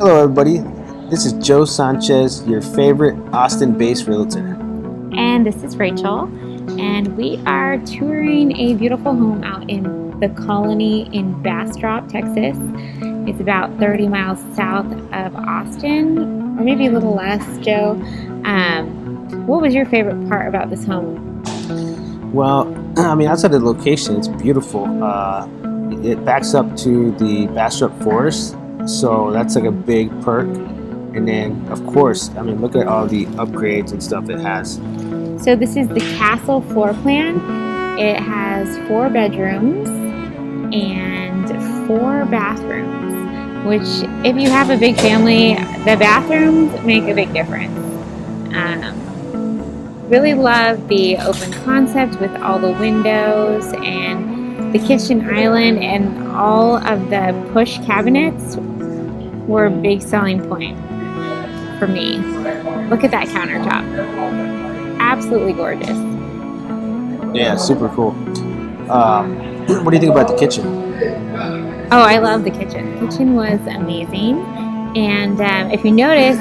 Hello, everybody. This is Joe Sanchez, your favorite Austin-based realtor. And this is Rachel, and we are touring a beautiful home out in the Colony in Bastrop, Texas. It's about 30 miles south of Austin, or maybe a little less, Joe. What was your favorite part about this home? Well, outside of the location, it's beautiful. It backs up to the Bastrop Forest, so that's like a big perk. And then, of course, look at all the upgrades and stuff it has. So this is the Castell floor plan. It has 4 bedrooms and 4 bathrooms, which if you have a big family, the bathrooms make a big difference. Really love the open concept with all the windows and the kitchen island, and all of the push cabinets were a big selling point for me. Look at that countertop. Absolutely gorgeous. Yeah, super cool. What do you think about the kitchen? Oh, I love the kitchen. The kitchen was amazing. And if you notice,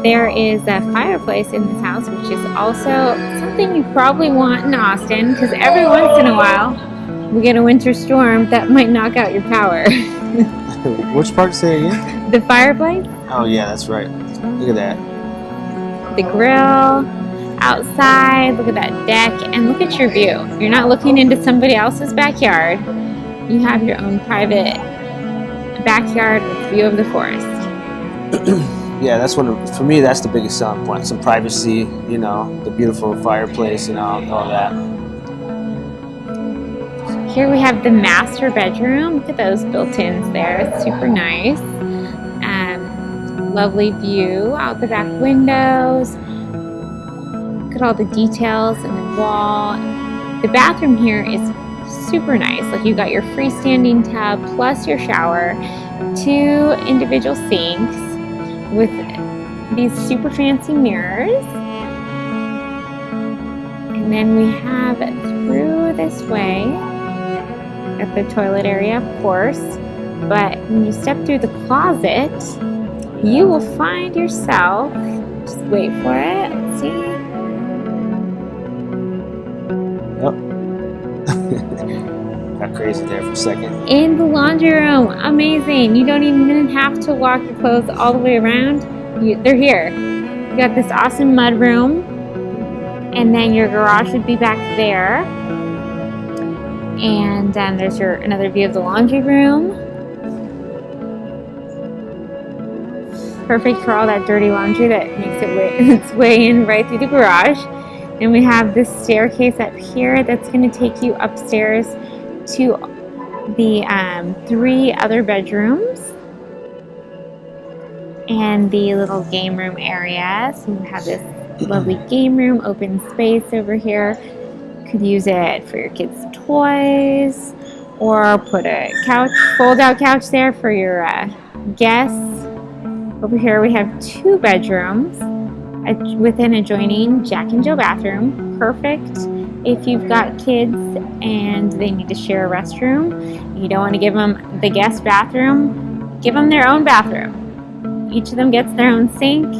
there is a fireplace in this house, which is also something you probably want in Austin, because every once in a while we get a winter storm that might knock out your power. Which part, say again? The fireplace. Oh yeah, that's right. Look at that. The grill outside. Look at that deck, and look at your view. You're not looking into somebody else's backyard. You have your own private backyard with view of the forest. Yeah, for me, that's the biggest selling point. Some privacy, the beautiful fireplace, all that. Here we have the master bedroom. Look at those built-ins there. It's super nice. Lovely view out the back windows. Look at all the details in the wall. The bathroom here is super nice. Like, you got your freestanding tub plus your shower, 2 individual sinks with these super fancy mirrors. And then we have through this way at the toilet area, of course, but when you step through the closet, you will find yourself, just wait for it, let's see. Yep. Got crazy there for a second. In the laundry room, amazing. You don't even have to walk your clothes all the way around. They're here. You got this awesome mud room, and then your garage would be back there. And there's another view of the laundry room. Perfect for all that dirty laundry that makes its way in right through the garage. And we have this staircase up here that's going to take you upstairs to the 3 other bedrooms and the little game room area. So we have this lovely game room, open space over here. You could use it for your kids' toys, or put a fold-out couch there for your guests. Over here we have 2 bedrooms with an adjoining Jack and Jill bathroom. Perfect if you've got kids and they need to share a restroom. You don't want to give them the guest bathroom. Give them their own bathroom. Each of them gets their own sink.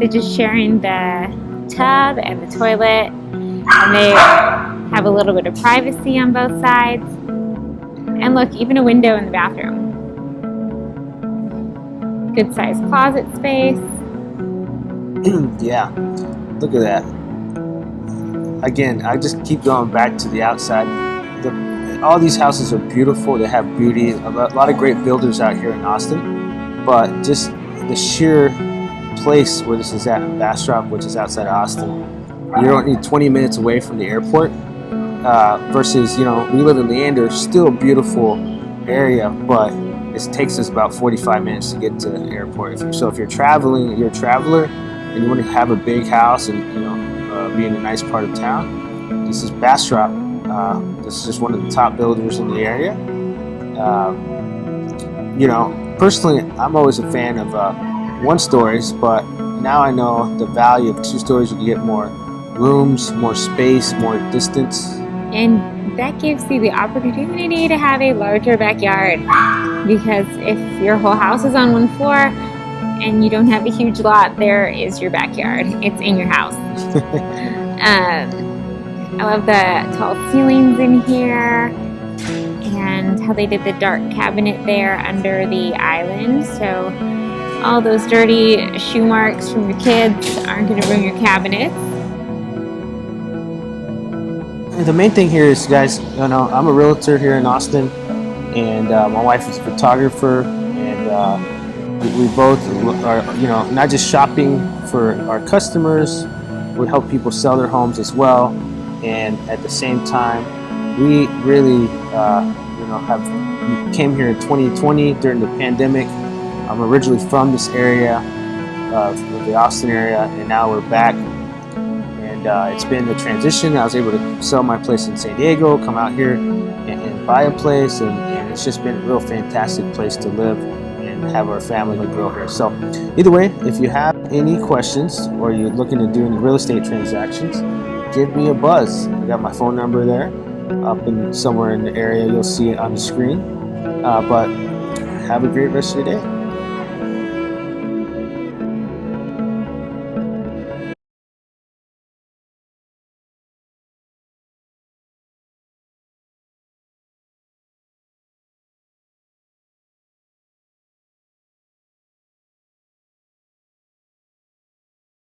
They're just sharing the tub and the toilet, and they have a little bit of privacy on both sides. And look, even a window in the bathroom. Good sized closet space. Yeah, look at that. Again, I just keep going back to the outside. All these houses are beautiful. They have beauty. A lot of great builders out here in Austin, but just the sheer place where this is at in Bastrop, which is outside of Austin, you're only 20 minutes away from the airport. Versus, we live in Leander, still a beautiful area, but it takes us about 45 minutes to get to the airport. So if you're traveling, you're a traveler, and you want to have a big house and be in a nice part of town, this is Bastrop. This is just one of the top builders in the area. Personally, I'm always a fan of 1-stories, but now I know the value of 2 stories. You can get more rooms, more space, more distance. And that gives you the opportunity to have a larger backyard. because if your whole house is on one floor and you don't have a huge lot, there is your backyard. It's in your house. I love the tall ceilings in here and how they did the dark cabinet there under the island. So all those dirty shoe marks from your kids aren't going to ruin your cabinets. The main thing here is, guys, I'm a realtor here in Austin, and my wife is a photographer, and we both are, not just shopping for our customers, we help people sell their homes as well. And at the same time, we really, we came here in 2020 during the pandemic. I'm originally from this area, the Austin area, and now we're back. And it's been a transition. I was able to sell my place in San Diego, come out here and buy a place, and it's just been a real fantastic place to live and have our family grow here. So either way, if you have any questions or you're looking to do any real estate transactions, give me a buzz. I got my phone number there up in somewhere in the area. You'll see it on the screen. But have a great rest of your day.